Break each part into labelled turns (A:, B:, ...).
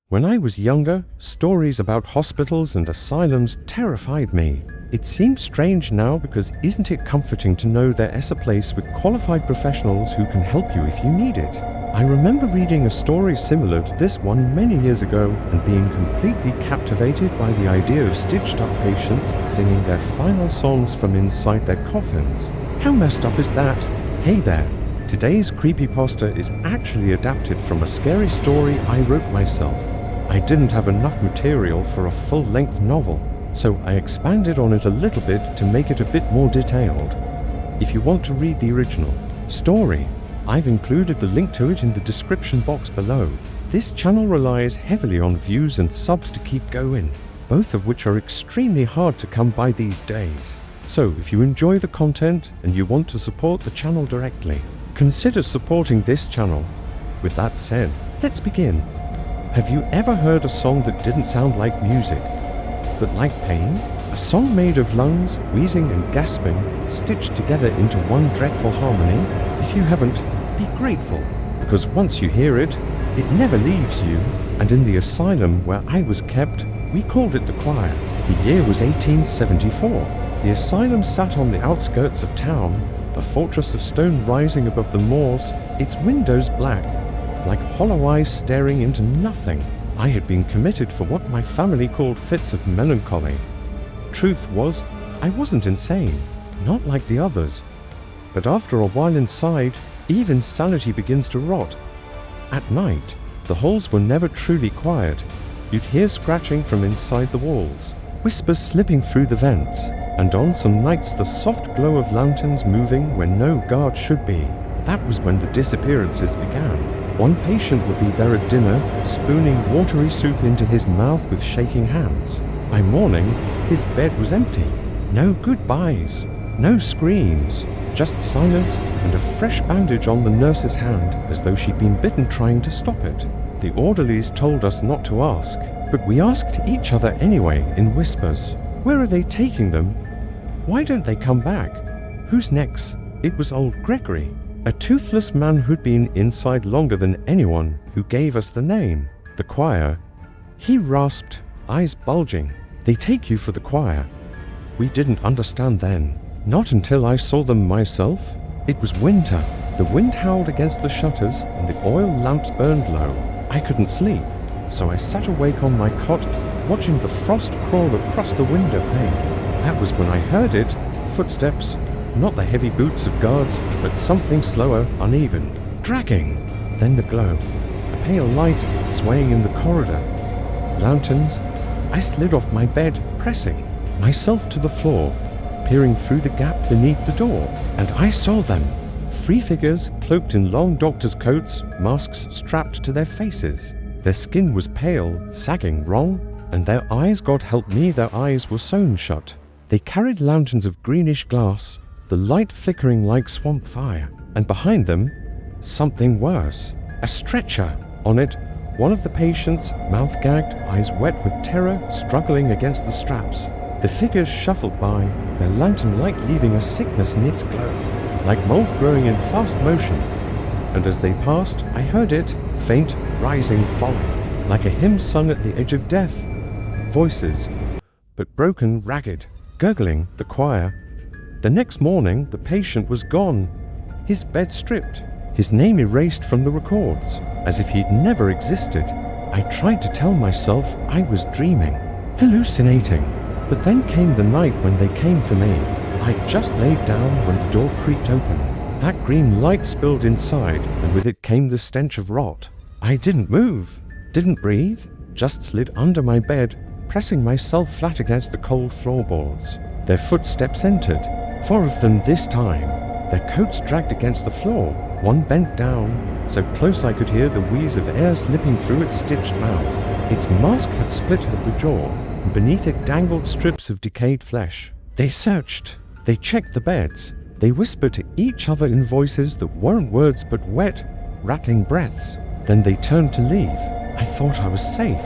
A: When I was younger, stories about hospitals and asylums terrified me. It seems strange now because isn't it comforting to know there is a place with qualified professionals who can help you if you need it? I remember reading a story similar to this one many years ago and being completely captivated by the idea of stitched up patients singing their final songs from inside their coffins. How messed up is that? Hey there! Today's creepypasta is actually adapted from a scary story I wrote myself. I didn't have enough material for a full-length novel, so I expanded on it a little bit to make it a bit more detailed. If you want to read the original story, I've included the link to it in the description box below. This channel relies heavily on views and subs to keep going, both of which are extremely hard to come by these days. So if you enjoy the content and you want to support the channel directly, consider supporting this channel. With that said, let's begin. Have you ever heard a song that didn't sound like music, but like pain? A song made of lungs, wheezing and gasping, stitched together into one dreadful harmony? If you haven't, be grateful, because once you hear it, it never leaves you. And in the asylum where I was kept, we called it the choir. The year was 1874. The asylum sat on the outskirts of town, a fortress of stone rising above the moors, its windows black, like hollow eyes staring into nothing. I had been committed for what my family called fits of melancholy. Truth was, I wasn't insane, not like the others. But after a while inside, even sanity begins to rot. At night, the halls were never truly quiet. You'd hear scratching from inside the walls, whispers slipping through the vents, and on some nights the soft glow of lanterns moving where no guard should be. That was when the disappearances began. One patient would be there at dinner, spooning watery soup into his mouth with shaking hands. By morning, his bed was empty. No goodbyes, no screams, just silence and a fresh bandage on the nurse's hand as though she'd been bitten trying to stop it. The orderlies told us not to ask, but we asked each other anyway in whispers. Where are they taking them? Why don't they come back? Who's next? It was old Gregory, a toothless man who'd been inside longer than anyone, who gave us the name, the choir. He rasped, eyes bulging. They take you for the choir. We didn't understand then, not until I saw them myself. It was winter. The wind howled against the shutters and the oil lamps burned low. I couldn't sleep, so I sat awake on my cot, watching the frost crawl across the window pane. That was when I heard it, footsteps. Not the heavy boots of guards, but something slower, uneven, dragging. Then the glow, a pale light swaying in the corridor. Lanterns. I slid off my bed, pressing myself to the floor, peering through the gap beneath the door, and I saw them. 3 figures cloaked in long doctor's coats, masks strapped to their faces. Their skin was pale, sagging wrong, and their eyes, God help me, their eyes were sewn shut. They carried lanterns of greenish glass, the light flickering like swamp fire, and behind them, something worse. A stretcher. On it, one of the patients, mouth gagged, eyes wet with terror, struggling against the straps. The figures shuffled by, their lantern light leaving a sickness in its glow, like mold growing in fast motion. And as they passed, I heard it, faint, rising, falling, like a hymn sung at the edge of death. Voices, but broken, ragged, gurgling, the choir. The next morning, the patient was gone, his bed stripped, his name erased from the records, as if he'd never existed. I tried to tell myself I was dreaming, hallucinating, but then came the night when they came for me. I just laid down when the door creaked open. That green light spilled inside, and with it came the stench of rot. I didn't move, didn't breathe, just slid under my bed, pressing myself flat against the cold floorboards. Their footsteps entered. 4 of them this time. Their coats dragged against the floor. One bent down, so close I could hear the wheeze of air slipping through its stitched mouth. Its mask had split at the jaw, and beneath it dangled strips of decayed flesh. They searched. They checked the beds. They whispered to each other in voices that weren't words but wet, rattling breaths. Then they turned to leave. I thought I was safe,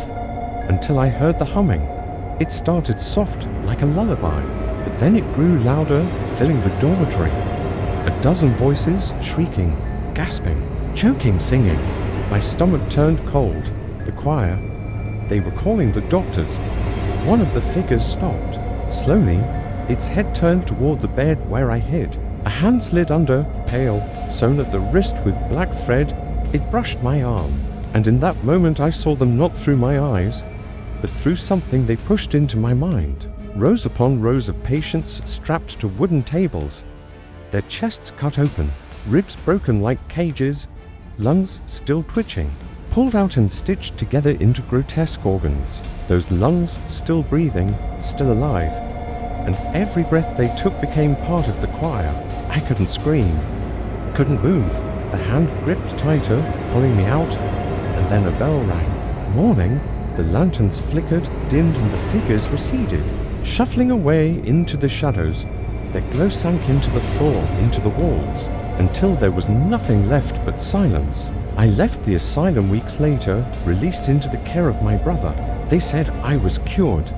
A: until I heard the humming. It started soft, like a lullaby. But then it grew louder, filling the dormitory. A dozen voices, shrieking, gasping, choking, singing. My stomach turned cold. The choir, They were calling the doctors. One of the figures stopped. Slowly, its head turned toward the bed where I hid. A hand slid under, pale, sewn at the wrist with black thread. It brushed my arm, and in that moment I saw them not through my eyes, but through something they pushed into my mind. Rows upon rows of patients strapped to wooden tables, their chests cut open, ribs broken like cages, lungs still twitching, pulled out and stitched together into grotesque organs. Those lungs still breathing, still alive, and every breath they took became part of the choir. I couldn't scream, couldn't move. The hand gripped tighter, pulling me out, and then a bell rang. Morning, the lanterns flickered, dimmed, and the figures receded, shuffling away into the shadows. Their glow sank into the floor, into the walls, until there was nothing left but silence. I left the asylum weeks later, released into the care of my brother. They said I was cured,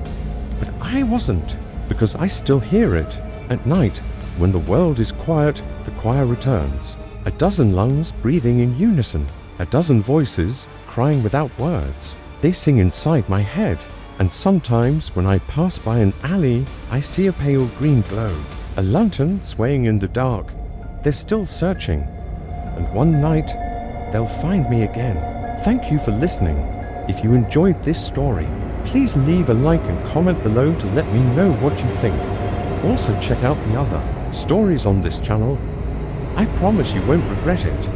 A: but I wasn't, because I still hear it. At night, when the world is quiet, the choir returns. A dozen lungs breathing in unison, a dozen voices crying without words. They sing inside my head, and sometimes when I pass by an alley, I see a pale green glow, a lantern swaying in the dark. They're still searching, and one night, they'll find me again. Thank you for listening. If you enjoyed this story, please leave a like and comment below to let me know what you think. Also check out the other stories on this channel. I promise you won't regret it.